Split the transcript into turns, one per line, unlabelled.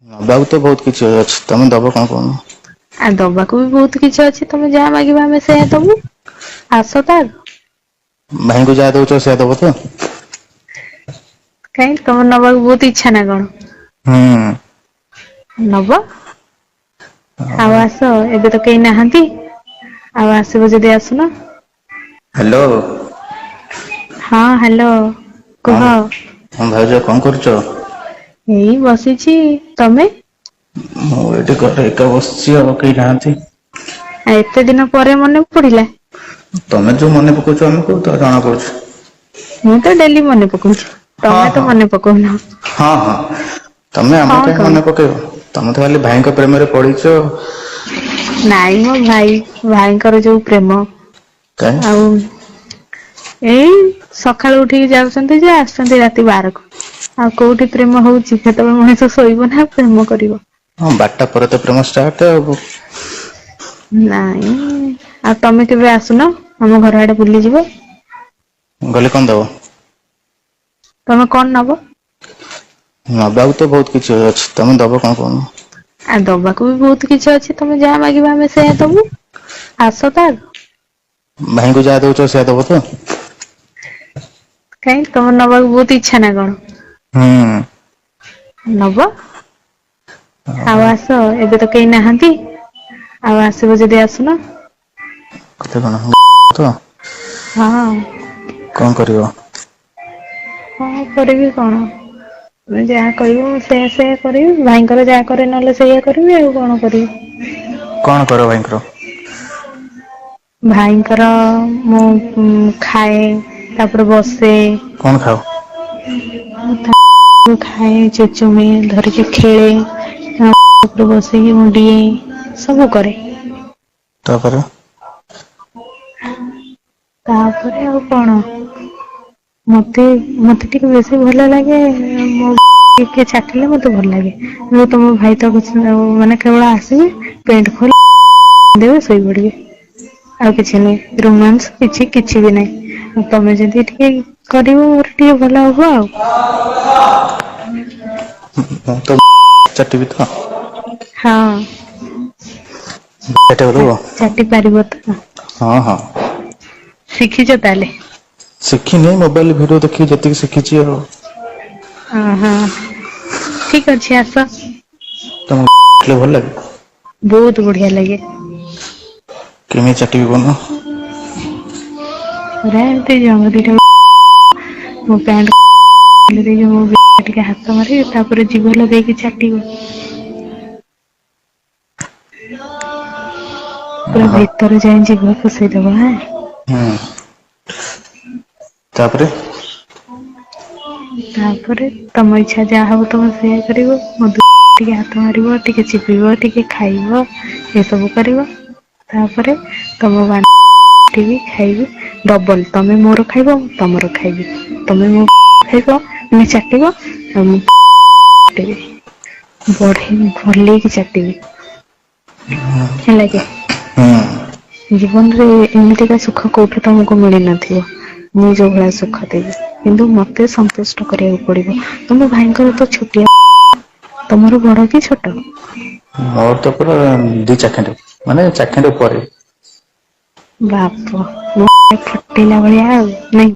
ନବାକୁ ତ ବହୁତ କିଛି ଅଛି, ତମେ ଦବ କଣ କହୁନ?
ଆଉ ଦବାକୁ ବି ବହୁତ କିଛି ଅଛି, ତମେ ଯାହା ମାଗିବ ଆମେ ସେଇଆ ଦବୁ। ଆସ ତ ଆଗ।
ଭାଇଙ୍କୁ ଯାହା ଦଉଛ ସେଇଆ ଦବ ତ?
କାଇଁ ତମର ନବାକୁ ବହୁତ ଇଚ୍ଛା ନା କଣ?
ହୁଁ।
ନବ, ଆଉ ଆସ ଏବେ ତ କେହି ନାହାନ୍ତି। ଆଉ ଆସିବ ଯଦି ଆସୁନ।
ହ୍ୟାଲୋ।
ହଁ ହ୍ୟାଲୋ। କୁହ।
ହଁ ଭାଉଜ କଣ କରୁଛ?
ଏଇ ବସିଛି, ତମେ?
ମୁଁ ଏଇଠି ଘରେ ଏକା ବସିଛି ଆଉ କେହି ନାହାନ୍ତି।
ଆ ଏତେ ଦିନ ପରେ ମନେ ପଡିଲା।
ତମେ ଯୋଉ ମନେ ପକଉଛ ଆମକୁ ତ ଜଣା ପଡୁଛି।
ମୁଁ ତ ଡେଲି ମନେ ପକଉଛି,
ହଁ
ତମେ ତ
ହଁ
ମନେ ପକଉନ।
ହଁ ହଁ ତମେ ଆମକୁ
ହଁ
କାହିଁ
କଣ?
ମନେ ପକେଇବ, ତମେ ତ ଖାଲି ଭାଇଙ୍କ ପ୍ରେମରେ ପଡିଛ।
ନାଇଁ ମୋ ଭାଇଙ୍କର ଯୋଉ ପ୍ରେମ
କାଇଁ
ଆଉ ଏଇ ସକାଳୁ ଉଠିକି ଯାଉଛନ୍ତି ଯେ ଆସୁଛନ୍ତି ରାତି 12କୁ। ଆଉ କୋଉଠି ପ୍ରେମ ହଉଛି, ସେତେବେଳେ ମଣିଷ ଶୋଇବ ନା ପ୍ରେମ କରିବ।
ହଁ 12ଟା ପରେ ତ ପ୍ରେମ ଷ୍ଟାର୍ଟ ଆଉ।
ନାଇଁ ଆଉ ତମେ କେବେ ଆସୁନ ଆମ ଘର ଆଡେ ବୁଲିଯିବ।
ଗଲେ କଣ ଦବ?
ତମେ କଣ ନବ?
ନବାକୁ ତ ବହୁତ କିଛି ଅଛି, ତମେ ଦବ କଣ କହୁନ?
ଆଉ ଦବାକୁ ବି ବହୁତ କିଛି ଅଛି, ତମେ ଯାହା ମାଗିବ ଆମେ ସେଇଆ ଦବୁ। ଆସ ତ ଆଗ।
ଭାଇଙ୍କୁ ଯାହା ଦଉଛ ସେଇଆ ଦବ ତ?
କାଇଁ ତମର ନବାକୁ ବହୁତ ଇଚ୍ଛା ନା କଣ?
ହୁଁ।
ନବ, ଆଉ ଆସ ଏବେ ତ କେହି ନାହାନ୍ତି। ଆଉ ଆସିବ ଯଦି ଆସୁନ।
କେତେ କଣ ତ?
ହଁ।
କଣ କରିବ?
କଣ କରିବି କଣ? ତମେ ଯାହା କହିବ ମୁଁ ସେଇଆ କରିବି, ଭାଇଙ୍କର ଯାହା କରେ ନହେଲେ ସେଇଆ କରିବି ଆଉ କଣ କରିବି।
କଣ କର ଭାଇଙ୍କର?
ଭାଇଙ୍କର ମୁଁ ଖାଏ, ତାପରେ ବସେ।
କଣ ଖାଅ?
ଖାଏ, ଚୁଚୁମେ, ଧରିକି ଖେଳେ। ଉପରେ ବସିକି ମୁଁ ଡିଏଁ ସବୁ କରେ।
ତାପରେ
ତାପରେ ଆଉ କଣ? ମତେ ଟିକେ ବେଶୀ ଭଲ ଲାଗେ ମୋ କିଏ ଚାଖିଲେ ମତେ ଭଲ ଲାଗେ, ମୁଁ ତମ ଭାଇ ତ କିଛି ମାନେ କେବଳ ଆସିବେ ପେଣ୍ଟ ଖୋଲି ଦେବେ ଶୋଇପଡିବେ। ଆଉ କିଛି ନାହିଁ ରୋମାନ୍ସ କିଛି ବି ନାହିଁ, ତମେ ଯଦି ଟିକେ କରିବ ମୋର ଟିକେ ଭଲ ହବ ଆଉ।
ମୁଁ ତ ଚାଟିବି ତ
ହଁ।
ଚାଟିବାକୁ ଦବ?
ଚାଟି ପାରିବ ତ?
ହଁ ହଁ।
ଶିଖିଛ ତାହେଲେ?
ଶିଖିନି ମୋବାଇଲ ଭିଡ଼ିଓ ଦେଖିକି ଯେତିକି ଶିଖିଛି ଆଉ।
ଓହୋ ଠିକ ଅଛି ଆସ।
ତମକୁ ଭଲ ଲାଗେ?
ବହୁତ ବଢିଆ ଲାଗେ।
କେମିତି ଚାଟିବି କହୁନ?
ପୁରା ଏମିତି ଜଙ୍ଘ ଦିଟା ମୋ ପ୍ୟାଣ୍ଟ ଖୋଲି ଦେଇକି ମୋ ଟିକେ ହାତ ମାରିବ ତାପରେ ଜିଭ ଲଗେଇକି ଚାଟିବ। ପୁରା
ଓହୋ
ଭିତର ଯାଏଁ ଜିଭ ପସେଇଦବ ହାଁ।
ହୁଁ ତାପରେ
ତାପରେ ତମ ଇଚ୍ଛା ଯାହା ହବ ତମେ ସେଇଆ କରିବ, ଟିକେ ହାତ ମାରିବ, ଟିକେ ଚିପିବ, ଟିକେ ଖାଇବ, ଏସବୁ କରିବ। ତାପରେ ତମ ଖାଇବି ଡବଲ ତମେ ମୋର ଖାଇବ ମୁଁ ତମର ଖାଇବି, ତମେ ମୋ ଖାଇବ ମାନେ ଚାଟିବ ଆଉ ମୁଁ ଭଲେଇକି ଚାଟିବି। ହେଲାକି।
ହୁଁ
ଜୀବନରେ ଏମିତିକା ସୁଖ କୋଉଠି ତମକୁ ମିଳିନଥିବ। ମୁଁ ଯୋଉ ଭଳିଆ ସୁଖ ଦେବି, କିନ୍ତୁ ମତେ ସନ୍ତୁଷ୍ଟ କରିବାକୁ ପଡିବ। ତମ ଭାଇଙ୍କର ତ ଛୋଟିଆ ତମର ବଡ କି ଛୋଟ?
ମୋର ତ ପୁରା ଦି ଚାଖେଣ୍ଡେ ମାନେ ଚାଖେଣ୍ଡେ ଉପରେ।
ବାପ ଫୁଟେଇଲା ଭଳିଆ ଆଉ ନାଇଁ।